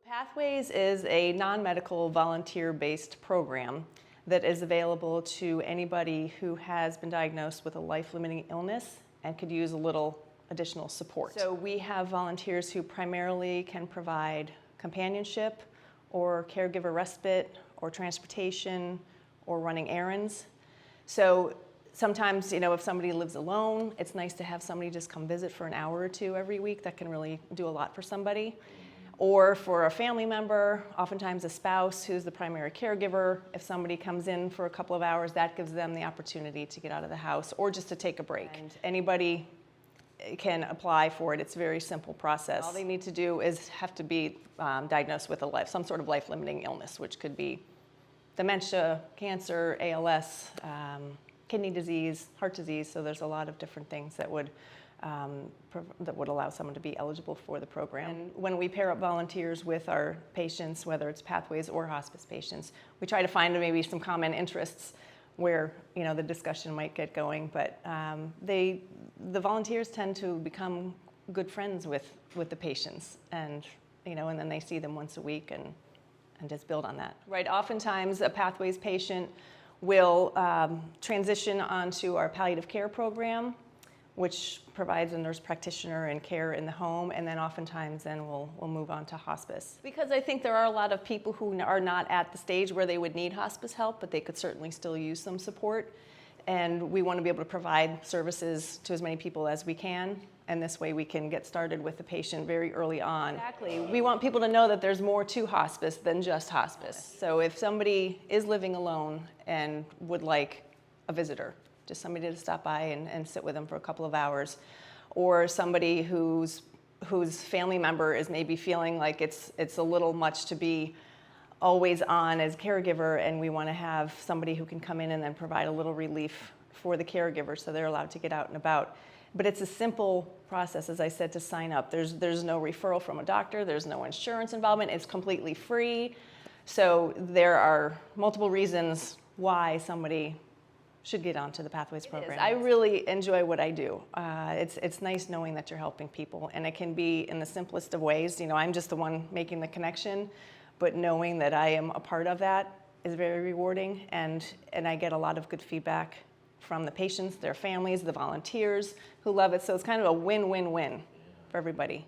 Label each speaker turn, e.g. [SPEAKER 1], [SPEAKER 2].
[SPEAKER 1] Pathways is a non-medical volunteer-based program that is available to anybody who has been diagnosed with a life-limiting illness and could use a little additional support. So we have volunteers who primarily can provide companionship or caregiver respite or transportation or running errands. So sometimes, if somebody lives alone, it's nice to have somebody just come visit for an hour or two every week. That can really do a lot for somebody. Or for a family member, oftentimes a spouse who's the primary caregiver, if somebody comes in for a couple of hours, that gives them the opportunity to get out of the house or just to take a break. And anybody can apply for it. It's a very simple process. All they need to do is have to be diagnosed with some sort of life-limiting illness, which could be dementia, cancer, ALS, kidney disease, heart disease. So there's a lot of different things that would allow someone to be eligible for the program. And when we pair up volunteers with our patients, whether it's Pathways or hospice patients, we try to find maybe some common interests where the discussion might get going. But the volunteers tend to become good friends with the patients, and and then they see them once a week and just build on that. Right. Oftentimes, a Pathways patient will transition onto our palliative care program, which provides a nurse practitioner and care in the home, and then oftentimes we'll move on to hospice. Because I think there are a lot of people who are not at the stage where they would need hospice help, but they could certainly still use some support. And we want to be able to provide services to as many people as we can, and this way we can get started with the patient very early on. Exactly. We want people to know that there's more to hospice than just hospice. So if somebody is living alone and would like a visitor, just somebody to stop by and sit with them for a couple of hours, or somebody whose family member is maybe feeling like it's a little much to be always on as caregiver, and we want to have somebody who can come in and then provide a little relief for the caregiver so they're allowed to get out and about. But it's a simple process, as I said, to sign up. There's no referral from a doctor, there's no insurance involvement, it's completely free. So there are multiple reasons why somebody should get onto the Pathways program. I really enjoy what I do. It's nice knowing that you're helping people, and it can be in the simplest of ways. I'm just the one making the connection, but knowing that I am a part of that is very rewarding, and I get a lot of good feedback from the patients, their families, the volunteers who love it. So it's kind of a win-win-win for everybody.